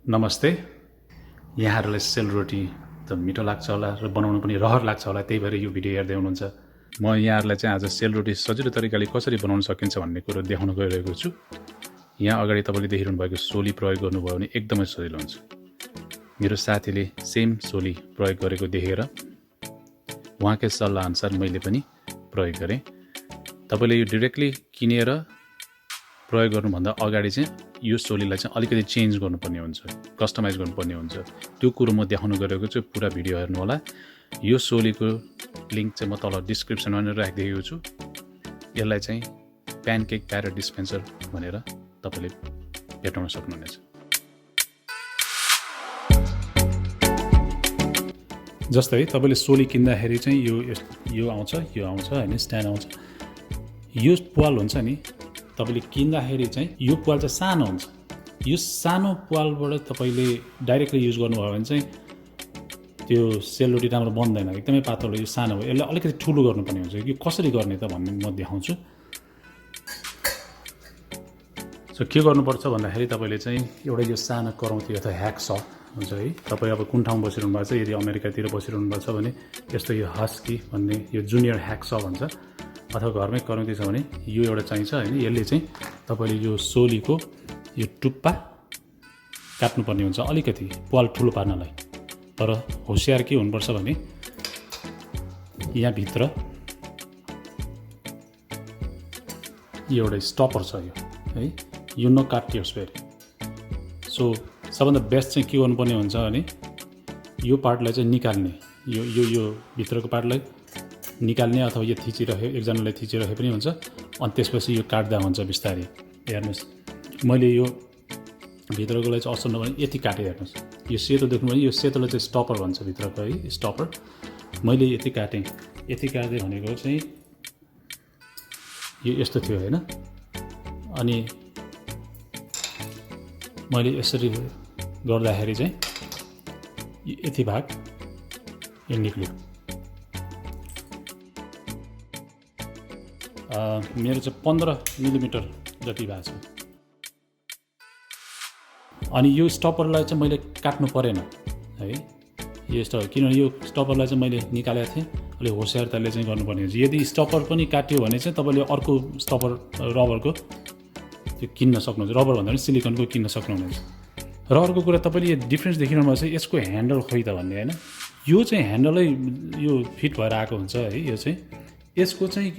नमस्ते। यहाँहरुलाई सेलरोटी त मिठो लाग्छ होला र बनाउन पनि रहर लाग्छ होला, त्यही भएर यो भिडियो हेर्दै हुनुहुन्छ। म यहाँहरुलाई चाहिँ आज सेलरोटी सजिलो तरिकाले कसरी बनाउन सकिन्छ भन्ने कुरा देखाउन गइरहेको छु। यहाँ अगाडि तपाईले देखिरहनु भएको सोली प्रयोग गर्नुभयो भने एकदमै सजिलो हुन्छ। मेरो साथीले सेम सोली प्रयोग गरेको देखेर उहाँकै सल्लाह अनुसार मैले पनि प्रयोग गरे। तपाईले यो डाइरेक्टली किनेर प्रयोग गर्नुभन्दा अगाडि चाहिँ यो सोलीलाई चाहिँ अलिकति चेन्ज गर्नुपर्ने हुन्छ, कस्टमाइज गर्नुपर्ने हुन्छ। त्यो कुरो म देखाउन गएको छु, पुरा भिडियो हेर्नु होला। यो सोलीको लिंक चाहिँ म तल डिस्क्रिप्सनमा नै राखिदिएको छु। यसलाई चाहिँ प्यानकेक ब्याटर डिस्पेन्सर भनेर तपाईले भेट्टाउन सक्नुहुनेछ। जस्तै तपाईले सोली किन्दाखेरि चाहिँ यो आउँछ हैन, स्ट्यान्ड आउँछ। यो प्वाल हुन्छ नि, तपाईले किन्दाखेरि चाहिँ यो प्वाल चाहिँ सानो हुन्छ। यो सानो प्वालबाट तपाईले डाइरेक्टली युज गर्नुभयो भने चाहिँ त्यो सेलरोटी राम्रो बन्दैन, एकदमै पातलो। यो सानो हो, यसलाई अलिकति ठुलो गर्नुपर्ने हुन्छ। यो कसरी गर्ने त भन्ने म देखाउँछु। सो के गर्नुपर्छ भन्दाखेरि तपाईले चाहिँ एउटा यो सानो करौती अथवा ह्याक्सॉ हुन्छ है। तपाई अब कुन ठाउँ बसिरहनु भएको छ, यदि अमेरिकातिर बसिरहनु भएको छ भने यस्तो यो हस्की भन्ने यो जुनियर ह्याक्सॉ भन्छ, अथवा घरमै करौती छ भने यो एउटा चाहिन्छ हैन। यसले चाहिँ तपाईले यो सोलीको यो टुप्पा काट्नुपर्ने हुन्छ अलिकति प्वाल ठुलो पार्नलाई। तर होशियार के हुनुपर्छ भने यहाँ भित्र यो एउटा स्टपर छ यो है, यो नकाटियोस् फेरि। सो सबभन्दा बेस्ट चाहिँ के गर्नुपर्ने हुन्छ भने यो पार्टलाई चाहिँ निकाल्ने, यो भित्रको पार्टलाई निकाल्ने अथवा यो थिचिरहे, एकजनाले थिचिरहे पनि हुन्छ। अनि त्यसपछि यो काट्दा हुन्छ बिस्तारै। हेर्नुस्, मैले यो भित्रकोलाई चाहिँ असर नगर्ने यति काटेँ। हेर्नुस्, यो सेतो देख्नु भने यो सेतोलाई चाहिँ स्टपर भन्छ भित्रको है, स्टपर। मैले यति काटेँ। यति काट्दै भनेको चाहिँ यो यस्तो थियो हैन। अनि मैले यसरी गर्दाखेरि चाहिँ यति भाग यो निक्ल्यो। मेरो चाहिँ 15 मिलिमिटर जति भएको छ। अनि यो स्टपरलाई चाहिँ मैले काट्नु परेन है, यो स्टपर, किनभने यो स्टपरलाई चाहिँ मैले निकालेको थिएँ। अलिक होशियारताले चाहिँ गर्नुपर्ने हुन्छ। यदि स्टपर पनि काट्यो भने चाहिँ तपाईले अर्को स्टपर रबरको त्यो किन्न सक्नुहुन्छ। रबर भन्दा पनि सिलिकनको किन्न सक्नुहुनेछ। र अर्को कुरा तपाईले यो डिफ्रेन्स देखिरहनु भएको छ, यसको ह्यान्डल खोइ त भन्ने हैन। यो चाहिँ ह्यान्डलै यो फिट भएर आएको हुन्छ है। यो चाहिँ यसको चाहिँ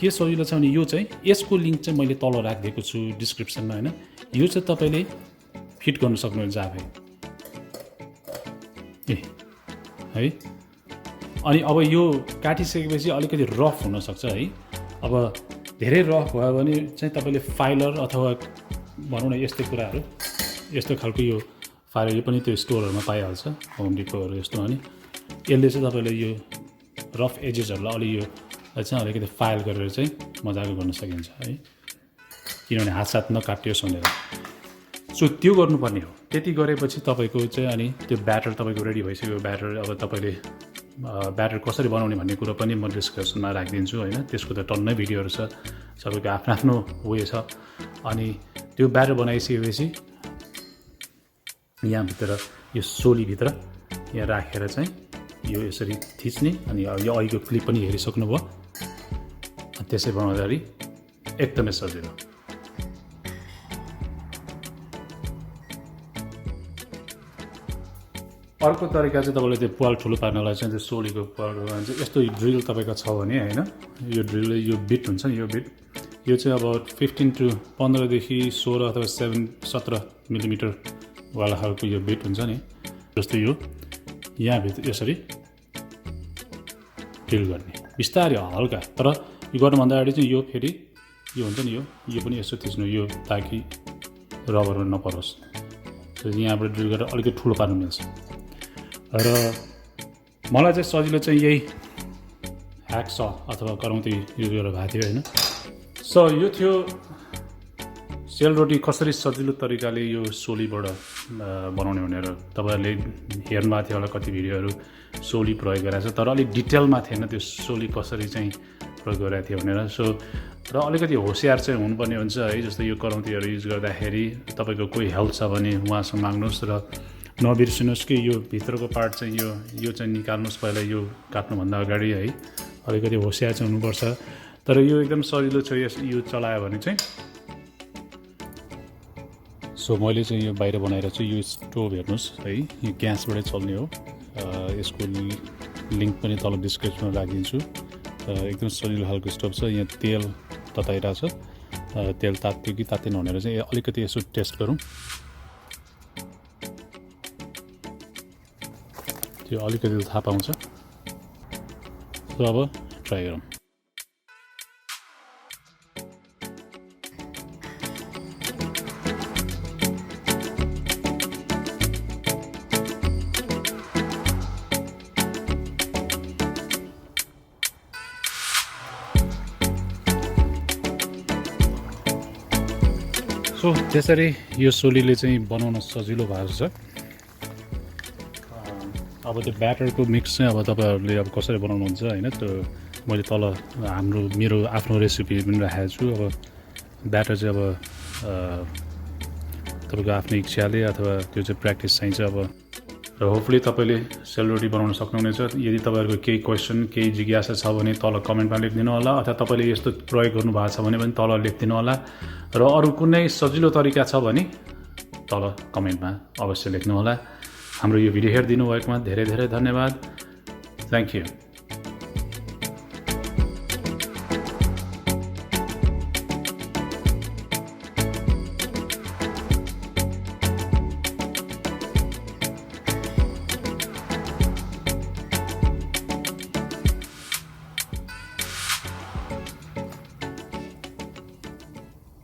के सजिलो छ भने यो चाहिँ यसको लिंक चाहिँ मैले तल राखिदिएको छु डिस्क्रिप्सनमा हैन। यो चाहिँ तपाईले फिट गर्न सक्नुहुन्छ आफै है। अनि अब यो काटिसकेपछि अलिकति रफ हुन सक्छ है। अब धेरै रफ भयो भने चाहिँ तपाईले फाइलर अथवा भनौँ न यस्तो कुराहरू, यस्तो खालको यो फाइलर, यो पनि त्यो स्टोरहरुमा पाइहाल्छ, होम डिपोहरु यस्तो। अनि यसले चाहिँ तपाईले यो रफ एजेसहरुलाई अलि यो चाहिँ अलिकति फाइल गरेर चाहिँ मजाको गर्न सकिन्छ है, किनभने हातसाथ नकाटियोस् भनेर। सो त्यो गर्नुपर्ने हो। त्यति गरेपछि तपाईको चाहिँ अनि त्यो ब्याटर तपाईको रेडी भइसक्यो। ब्याटर अब तपाईले ब्याटर कसरी बनाउने भन्ने कुरा पनि म डिस्क्रिप्सनमा राखिदिन्छु हैन। त्यसको त टन्नै भिडियोहरु छ, सबैको आफ्नो वे छ। अनि त्यो ब्याटर बनाइसकेपछि यहाँ भित्र यो सोली भित्र यहाँ राखेर चाहिँ यो यसरी थिच्ने। अनि यो अघिको क्लिप पनि हेरिसक्नुभयो। त्यसै बनाउँदाखेरि एकदमै सजिलो। अर्को तरिका चाहिँ तपाईले त्यो प्वाल ठुलो पार्नलाई चाहिँ त्यो सोलीको प्वाल चाहिँ यस्तो ड्रिल तपाईको छ भने हैन, यो ड्रिल, यो बिट हुन्छ नि, यो बिट, यो चाहिँ अब 15 देखि 16 अथवा 17 मिलिमिटर वाला खालको यो बिट हुन्छ नि। जस्तो यो यहाँ भित्र यसरी ड्रिल गर्ने बिस्तारै हल्का। तर यो गर्नुभन्दा अगाडि चाहिँ यो फेरि यो हुन्छ नि, यो पनि यसो थिच्नु, यो ताकि रबरमा नपरोस्। सो यहाँबाट ड्रिल गरेर अलिकति ठुलो पार्नु मिल्छ। र मलाई चाहिँ सजिलो चाहिँ यही ह्याक्सॉ अथवा करौती युज गरेर भएको थियो हैन। सो यो थियो सेलरोटी कसरी सजिलो तरिकाले यो सोलीबाट बनाउने भनेर। तपाईहरुले हेर्नु भएको थियो होला कति भिडियोहरु सोली प्रयोग गरेको छ, तर अलिक डिटेलमा थिएन त्यो सोली कसरी चाहिँ प्रयोग गरेको थियो भनेर। सो र अलिकति होसियार चाहिँ हुनुपर्ने हुन्छ है। जस्तो यो करौँतीहरू युज गर्दाखेरि तपाईँको कोही हेल्प छ भने उहाँसँग माग्नुहोस् र नबिर्सिनुहोस् कि यो भित्रको पार्ट चाहिँ यो चाहिँ निकाल्नुहोस् पहिला यो काट्नुभन्दा अगाडि है। अलिकति होसियार चाहिँ हुनुपर्छ। तर यो एकदम सजिलो छ यो चलायो भने चाहिँ। सो मैले चाहिँ यो बाहिर बनाएर चाहिँ यो स्टोभ हेर्नुहोस् है, यो ग्यासबाटै चल्ने हो। यसको लिङ्क पनि तल डिस्क्रिप्सनमा राखिदिन्छु। एकदम सजिलो खालको स्टोभ छ। यहाँ तेल तताइरहेको छ, तेल तात्यो कि तातेन भनेर चाहिँ अलिकति यसो टेस्ट गरौँ। त्यो अलिकति थाहा पाउँछ। सो अब ट्राई गरौँ। सो त्यसरी यो सोलीले चाहिँ बनाउन सजिलो भएको छ। अब त्यो ब्याटरको मिक्स चाहिँ अब तपाईँहरूले अब कसरी बनाउनुहुन्छ होइन, त्यो मैले तल मेरो आफ्नो रेसिपी पनि राखेको छु। अब ब्याटर चाहिँ अब तपाईँको आफ्नो इच्छाले अथवा त्यो चाहिँ प्र्याक्टिस चाहिन्छ। अब र होपफुली तपाईँले सेलरोटी बनाउन सक्नुहुनेछ। यदि तपाईँहरूको केही क्वेसन केही जिज्ञासा छ भने तल कमेन्टमा लेखिदिनु होला, अथवा तपाईँले यस्तो प्रयोग गर्नुभएको छ भने पनि तल लेखिदिनु होला। र अरू कुनै सजिलो तरिका छ भने तल कमेन्टमा अवश्य लेख्नु होला। हाम्रो यो भिडियो हेरिदिनु भएकोमा धेरै धेरै धन्यवाद। Thank you.